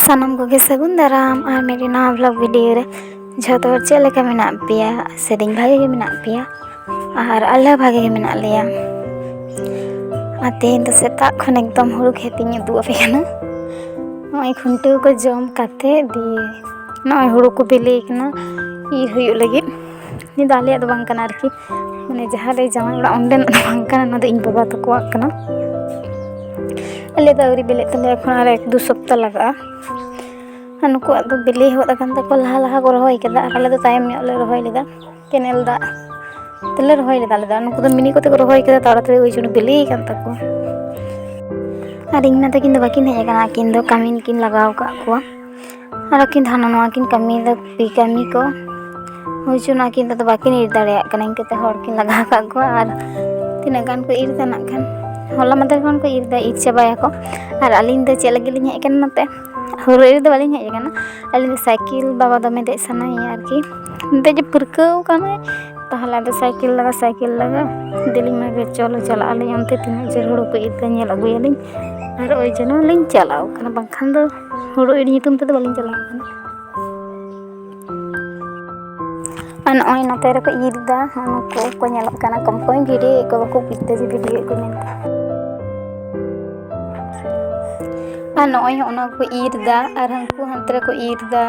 सानम कोगे सगुन दाराम और मेरे नवा ब्लॉग वीडियो रे झोतो हर चेक लेका मेनाग पेया सेदिन भागे गे मेनाग पेया और आले भागे गे मेनाग लेया और तेहेन तो सेता खन एकदम हुड़ू खेतीनी उदुग आपे काना नय खुंटू को जम काते दिए नय हुड़ू को बिली काना ईर हुयु लगिद नि दा आलेया दो बांग काना आरकी माने जहां रे जामाई ओड़ा ओंडेन बांग काना ना दो इन बाबा तकोआग काना आले दा अवरी बिले तले एखन आर 1-2 सप्ताह लगा नुकु दो बिली होद अकान तको लहा लहा को रहोय केदा आले दो तायम ᱧᱚᱜ ले रहोय लेदा केनेल दा तेले रहोय लेदा आले दा नुकु दो मिनी कोते को रहोय केदा ताड़ाताड़ी ओइ जुन बिली कान तको आर इना तकिन दो बाकिन हेज काना किन दो कामिन किन लगाव का को आर किन हाना नवा किन कामी दा पी कामी को ओइ जुन किन दो बाकिन इर दाड़े काना इनकते हर किन लगा का को आर तिना गान को इर दा नाखान होला मदर खान को इर दा इर चाबाया को आर आलिन दो चेक लगी लिन हेज काना नते हुरू इर दो बालिन हेज काना आलिन दो साइकिल बाबा दमे दे सनाई आरकी दे पुरकाव काना ताहला दो साइकिल लगा दिलिंग में चलो चला आले ओनते तिना जर हुरू को इर दा नेल अगुयालिन आर ओइ जनो लिन चलाव काना बांखान दो हुरू इर नितुम ते दो बालिन चलाव काना an oi nate re ko ir da anu ko nyelok kana kompoi video ko bako pitte ji video ko menta an oi ona ko ir da ar hanku hantre ko ir da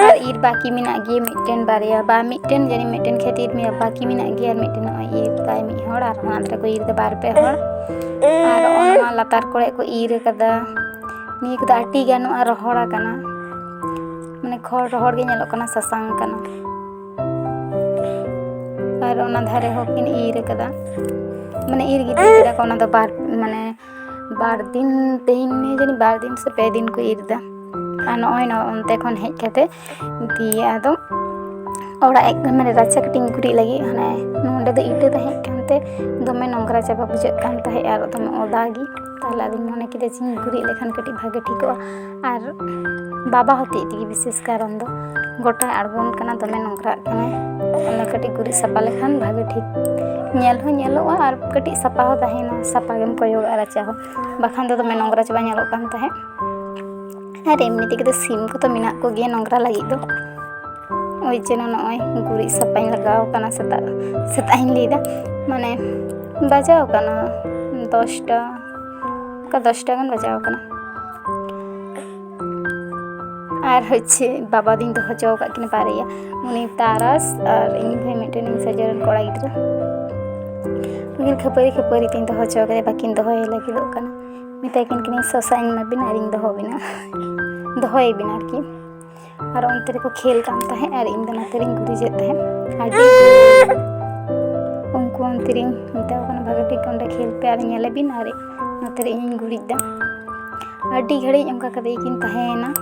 ar ir baki mina gi mitten baria ba mitten jani mitten khatir me baki mina gi ar mitten oi ir da mi hor ar hantre ko ir da bar pe hor ar ona latar kore ko ir kada ni ko ati ganu ar hora kana माने खर रहर गे नेलो कना ससांग कना और ओना धारे होकिन ईर कदा माने ईर गिते कदा कोना दो बार माने बार दिन तेहिन में जनी बार दिन से पे दिन को ईर दा आ नय न ओनते खन हेज कते दिए आदो ओड़ा एक माने राचा कटिंग गुरी लगी हाने नोंडे दो इटे ता हेज कानते दमे नंगरा चाबा बुझे कान ताहे आर दमे ओदागी ताला दिन मने किदे चिन गुरी लेखान कटी भागे ठिकोआ आर बाबा होते इतिगी विशेष कारण दो गोटा आड़गोन कना दमे नंगरा कना ओना कटी गुरी सपा लेखान भागे ठीक नेल हो नेलोआ आर कटी सपा हो ताहेना सपा गेम कोयोग राचा हो बाखान दो दमे नंगरा चाबा नेलो कान ताहे आर एमनी तिगे दो सिम को तो मिना को गे नंगरा लगी दो ओइ जेनो नय गुरी सपाई लगाव काना सेता इन लेदा माने बजाव काना 10टा का 10टा गान बजाव काना आर होच्छे बाबा दिन तो हजो का किन पारेया उनी तारास और इन भाई मेंटेन सजरन कोड़ा गिद्रा उगिन खपरी तीन तो हजो का बाकिन दो होय लगी दो काना मिता किन किन सोसा इन में बिना रिंग दो हो बिना दो होय बिना की और उनते को खेल काम ताहे और इन दना तेरिंग गुरी जे ताहे आडी उनको उनतेरिंग मिता काना भागे ठीक ओंडे खेल पे आर नेले बिन और नतेरे इन गुरी दा आडी घड़ी उनका कदे किन ताहे ना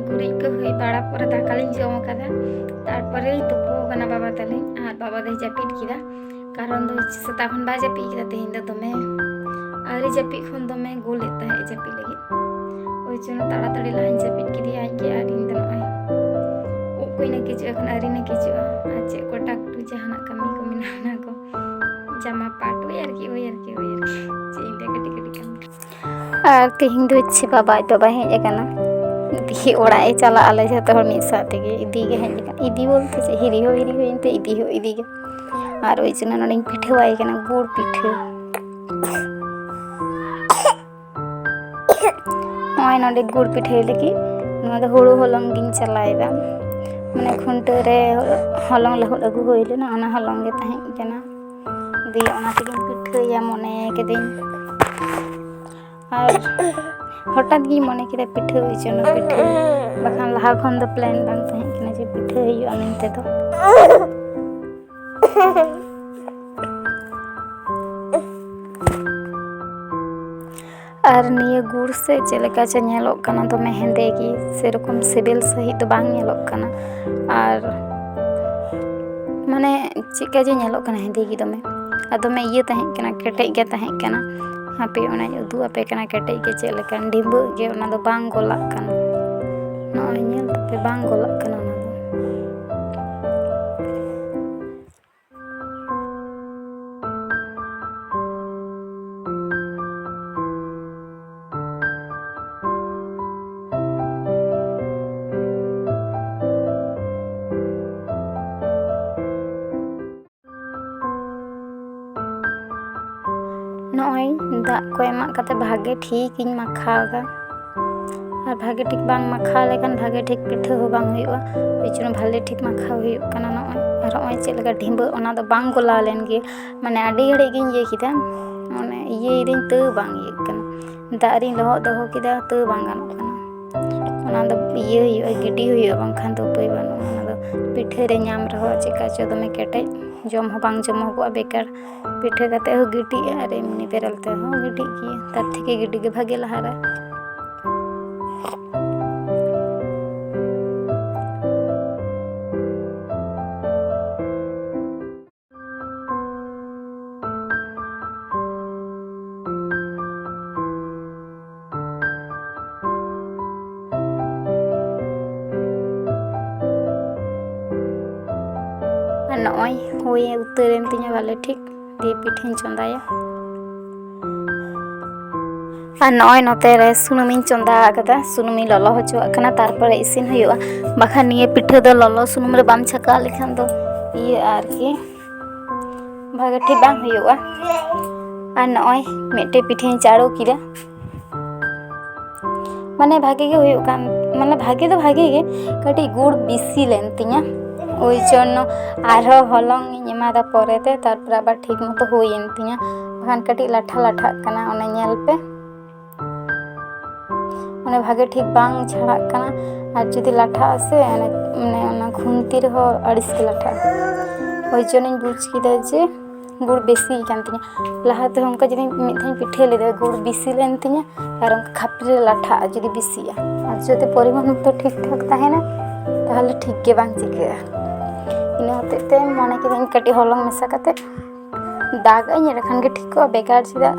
गुरी को हुई बाड़ा पर दाकालिन जम कदा तारपरे तुपो कना बाबा तले आर बाबा दे जापिट किदा कारण दो सता खन बा जापि किदा तेहिन दो दमे आरे जापि खन दमे गोल लेता है जापि लगी ओइ जन ताड़ाताड़ी लाइन जापिट किदी आई के आर इन दो नय ओ कोई न किछु खन आरी न किछु आचे कोटा टू जहाना कमी को मिना को जामा पाट वे यार की जे इंटे कटी काम आर तेहिन दो इच्छे बाबा हेज काना दी ओड़ा ए चला आले जतो हर मिद साथे गे इदी गे हेज का इदी बोलते जे हिरी हो इनते इदी गे आर ओइ जन नडिं पिठवाई कना गुड़ पिठा ओइ नडे गुड़ पिठा लगी न दो हुड़ू हलंग गिन चलायदा माने खुंटे रे हलंग लहुद अगु होइले ना ओना हलंग गे ताहे जना दी ओना तिगिन पिठा मने केदिन आर हठात गी मने किदा पिठा होई जनो पिठा बाखान लहा खन दो प्लान बांग ताहे किना जे पिठा होइयो अनते दो आर निये गुड़ से चलेका चे नेलोक काना तो मेहंदे की सेरकम सिबिल सही तो बांग नेलोक काना आर माने चिका जे नेलोक काना हेंदे गी दमे ᱟᱨ ᱫᱚᱢᱮ ᱤᱭᱟᱹ ᱛᱟᱦᱮᱸ ᱠᱟᱱᱟ, ᱠᱮᱴᱮᱡ ᱜᱮ ᱛᱟᱦᱮᱸ ᱠᱟᱱᱟ। ᱦᱟᱯᱮ ᱚᱱᱟᱧ ᱩᱫᱩᱜ ᱟᱯᱮ ᱠᱟᱱᱟ ᱠᱮᱴᱮᱡ ᱜᱮ ᱪᱮᱫ ᱞᱮᱠᱟ, ᱰᱷᱤᱸᱵᱟᱹᱜ ᱜᱮ, ᱚᱱᱟ ᱫᱚ ᱵᱟᱝ ᱜᱚᱞᱟᱜ ᱠᱟᱱᱟ। ᱱᱚᱜᱼᱚᱭ ᱧᱮᱞ ᱛᱟᱯᱮ ᱵᱟᱝ ᱜᱚᱞᱟᱜ ᱠᱟᱱᱟ ᱚᱱᱟ ᱫᱚ। ᱱᱚᱜᱼᱚᱭ ᱫᱟᱜ ᱠᱚ ᱮᱢᱟᱜ ᱠᱟᱛᱮ ᱵᱷᱟᱜᱮ ᱴᱷᱤᱠᱤᱧ ᱢᱟᱠᱷᱟᱣᱫᱟ। ᱟᱨ ᱵᱷᱟᱜᱮ ᱴᱷᱤᱠ ᱵᱟᱝ ᱢᱟᱠᱷᱟᱣ ᱞᱮᱠᱷᱟᱱ ᱵᱷᱟᱜᱮ ᱴᱷᱤᱠ ᱯᱤᱴᱷᱟᱹ ᱦᱚᱸ ᱵᱟᱝ ᱦᱩᱭᱩᱜᱼᱟ। ওই জন্য ভালো ঠিক মাখাও ᱦᱩᱭᱩᱜ ᱠᱟᱱᱟ ᱱᱚᱜᱼᱚᱭ। ᱟᱨ ᱱᱚᱜᱼᱚᱭ ᱪᱮᱫ ᱞᱮᱠᱟ ᱰᱷᱤᱸᱵᱟᱹᱜ, ᱚᱱᱟ ᱫᱚ ᱵᱟᱝ ᱜᱚᱞᱟᱣ ᱞᱮᱱ ᱜᱮ, ᱢᱟᱱᱮ ᱟᱹᱰᱤ ᱜᱷᱟᱹᱲᱤᱡ ᱜᱤᱧ ᱤᱭᱟᱹ ᱠᱮᱫᱟ, ᱢᱟᱱᱮ ᱤᱭᱟᱹᱭᱫᱟᱹᱧ ᱛᱟᱹᱣ ᱵᱟᱝ ᱤᱭᱟᱹᱜ ᱠᱟᱱᱟ। ᱫᱟᱜ ᱨᱤᱧ ᱞᱚᱦᱚᱫ ᱫᱚᱦᱚ ᱠᱮᱫᱟ ᱛᱟᱹᱣ ᱵᱟᱝ ᱜᱟᱱᱚᱜ ᱠᱟᱱᱟ। ᱚᱱᱟ ᱫᱚ ᱤᱭᱟᱹ ᱦᱩᱭᱩᱜᱼᱟ, ᱜᱤᱰᱤ ᱦᱩᱭᱩᱜᱼᱟ, ᱵᱟᱝᱠᱷᱟन ᱫᱚ ᱩᱯᱟᱹᱭ ᱵᱟᱹᱱᱩᱜᱼᱟ। ᱚᱱᱟ ᱫᱚ ᱯᱤᱴᱷᱟᱹ ᱨᱮ ᱧᱟᱢ ᱨᱮᱦᱚᱸ ᱪᱮᱠᱟ ᱪᱚ ᱫᱚᱢᱮ ᱠᱮᱴᱮᱡ, ᱡᱚᱢ ᱦᱚᱸ ᱵᱟᱝ ᱡᱚᱢᱚᱜᱚᱜᱼᱟ, ᱵᱮᱠᱟর। ᱯᱤᱴᱷᱟᱹ ᱠᱟᱛᱮ ᱦᱚᱸ ᱜᱤᱰᱤᱜᱼᱟ ᱟᱨ এমনি বেরেল তেহᱚᱸ ᱜᱤᱰᱤᱜ ᱜᱮᱭᱟ। তার থেকে গিডি ᱜᱮ ᱵᱷᱟᱜᱮ ᱞᱟᱦᱟᱨᱮ। আর নয় হয়ে উত্তরেন তিᱧᱟ ভালো ঠিক দিয়ে পিঠেᱧ চন্দায়া। আর নয় নতে রে সুনুমিᱧ চন্दा আকাদা, সুনুমিᱧ ললো হᱪᱚᱣᱟᱜ ᱠᱟᱱᱟ, তারপরে ইসᱤᱱ ᱦᱩᱭᱩᱜᱼᱟ। ᱵᱟᱠᱷᱟᱱ ᱱᱤᱭᱟᱹ ᱯᱤᱴᱷᱟᱹ ᱫᱚ ᱞᱚᱞᱚ ᱥᱩᱱᱩᱢ ᱨᱮ ᱵᱟᱢ ᱪᱷᱟᱠᱟᱣ ᱞᱮᱠᱷᱟᱱ ᱫᱚ ᱤᱭᱟᱹᱜᱼᱟ ᱟᱨᱠᱤ, ᱵᱷᱟᱜᱮ ᱴᱷᱤᱠ ᱵᱟᱝ ᱦᱩᱭᱩᱜᱼᱟ। আর নয় ᱢᱤᱫᱴᱮᱡ ᱯᱤᱴᱷᱟᱹᱧ ᱪᱟᱲᱚ ᱠᱮᱫᱟ, মানে ভাগে গে ᱦᱩᱭᱩᱜ ᱠᱟᱱ, মানে ভাগে ᱫᱚ ᱵᱷᱟᱜᱮ ᱜᱮ, ᱠᱟᱹᱴᱤᱡ ᱜᱩᱲ ᱵᱤᱥᱤ ᱞᱮᱱ ᱛᱤᱧᱟ, ওই জন্য আরও হলং ইᱧ এমাদা পরেতে, তারপর আবার ঠিক মতো ᱦᱩᱭᱮᱱ ᱛᱤᱧᱟ। ᱵᱟᱠᱷᱟᱱ ᱠᱟᱹᱴᱤᱡ ᱞᱟᱴᱷᱟ ᱞᱟᱴᱷᱟᱜ ᱠᱟᱱᱟ, ᱚᱱᱟ ᱧᱮᱞ ᱯᱮ, ᱢᱟᱱᱮ ᱵᱷᱟᱜᱮ ᱴᱷᱤᱠ ᱵᱟᱝ ᱪᱷᱟᱲᱟᱜ ᱠᱟᱱᱟ। আর যদি লাঠা আসে মানে ᱚᱱᱟ খুন্তি ᱨᱮᱦᱚᱸ ᱟᱹᱲᱤᱥ ᱜᱮ ᱞᱟᱴᱷᱟᱜᱼᱟ। ওই জন্যᱧ বুঝ ᱠᱮᱫᱟ ᱡᱮ গুড় বেশি ᱠᱟᱱ ᱛᱤᱧᱟ। ᱞᱟᱦᱟᱛᱮ ᱚᱱᱠᱟ ᱡᱩᱫᱤ ᱢᱤᱫ ᱫᱷᱟᱣ ᱯᱤᱴᱷᱟᱹ ᱞᱮᱫᱟ, গুড় বেশি ᱞᱮᱱ ᱛᱤᱧᱟ আর ᱚᱱᱠᱟ ᱠᱷᱟᱯᱨᱤ ᱨᱮ ᱞᱟᱴᱷᱟᱜᱼᱟ ᱡᱩᱫᱤ ᱵᱮᱥᱤᱜᱼᱟ। আর যদি পরিমাণ মতো ঠিক ঠাক ᱛᱟᱦᱮᱱᱟ তাহলে ঠিক ᱜᱮ ᱵᱟᱝ ᱪᱤᱠᱟᱹᱜᱼᱟ। ᱤᱱᱟᱹ ᱦᱚᱛᱮᱡ ᱛᱮ ᱢᱚᱱᱮ ᱠᱤᱫᱟᱹᱧ ᱠᱟᱹᱴᱤᱡ ᱦᱚᱞᱚᱝ ᱢᱮᱥᱟ ᱠᱟᱛᱮ ᱫᱟᱜᱟᱹᱧ, ᱮᱸᱰᱮᱠᱷᱟᱱ ᱜᱮ ᱴᱷᱤᱠᱚᱜᱼᱟ, ᱵᱮᱠᱟর ᱪᱮᱫᱟᱜ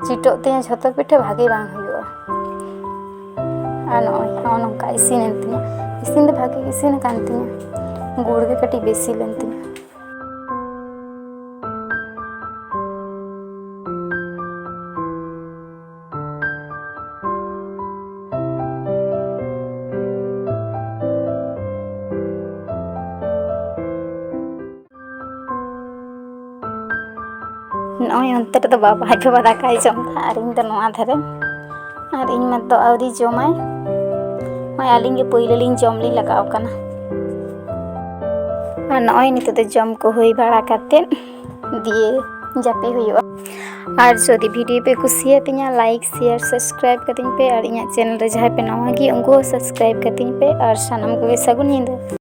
ᱪᱤᱴᱚᱜ ᱛᱤᱧᱟ ᱡᱷᱚᱛᱚ ᱯᱤᱴᱷᱟᱹ ᱵᱷᱟᱜᱮ ᱵᱟᱝ ᱦᱩᱭᱩᱜᱼᱟ। আর নয় নᱚᱝᱠᱟ ᱤᱥᱤᱱᱮᱱ ᱛᱤᱧᱟ, ᱤᱥᱤᱱ ᱫᱚ ᱵᱷᱟᱜᱮ ᱤᱥᱤᱱ ᱟᱠᱟᱱ ᱛᱤᱧᱟ, ᱜᱩᱲ ᱜᱮ ᱠᱟᱹᱴᱤᱡ ᱵᱮᱥᱤ ᱞᱮᱱ ᱛᱤᱧᱟ। ᱱᱚᱜᱼᱚᱭ ᱚᱱᱛᱮ ᱨᱮᱫᱚ ᱵᱟᱵᱟ ᱟᱡ ᱵᱟᱵᱟ ᱫᱟᱠᱟᱭ ᱡᱚᱢᱫᱟ ᱟᱨ ᱤᱧ ᱫᱚ ᱱᱚᱣᱟ ᱫᱷᱟᱨᱮ, ᱟᱨ ᱤᱧ ᱢᱟᱛᱚ ᱟᱹᱣᱨᱤ ᱡᱚᱢᱟᱭ, ᱱᱚᱜᱼᱚᱭ ᱟᱹᱞᱤᱧ ᱜᱮ ᱯᱳᱭᱞᱳ ᱞᱤᱧ ᱡᱚᱢ ᱞᱤᱧ ᱞᱟᱜᱟᱣ ᱠᱟᱱᱟ। ᱟᱨ ᱱᱚᱜᱼᱚᱭ ᱱᱤᱛᱚᱜ ᱫᱚ ᱡᱚᱢ ᱠᱚ ᱦᱩᱭ ᱵᱟᱲᱟ ᱠᱟᱛᱮᱫ ᱫᱤᱭᱮ ᱡᱟᱹᱯᱤᱫ ᱦᱩᱭᱩᱜᱼᱟ। ᱟᱨ ᱡᱩᱫᱤ ᱵᱷᱤᱰᱤᱭᱳ ᱯᱮ ᱠᱩᱥᱤᱭᱟᱛᱤᱧᱟ ᱞᱟᱭᱤᱠ ᱥᱮᱭᱟᱨ ᱥᱟᱵᱥᱠᱨᱟᱭᱤᱵ ᱠᱟᱹᱛᱤᱧ ᱯᱮ, ᱟᱨ ᱤᱧᱟᱹᱜ ᱪᱮᱱᱮᱞ ᱨᱮ ᱡᱟᱦᱟᱸᱭ ᱯᱮ ᱱᱟᱣᱟ ᱜᱮ ᱩᱱᱠᱩ ᱦᱚᱸ ᱥᱟᱵᱥᱠᱨᱟᱭᱤᱵ ᱠᱟᱹᱛᱤᱧ ᱯᱮ, ᱟᱨ ᱥᱟᱱᱟᱢ ᱠᱚᱜᱮ ᱥᱟᱹᱜᱩᱱ ᱧᱤᱫᱟᱹ।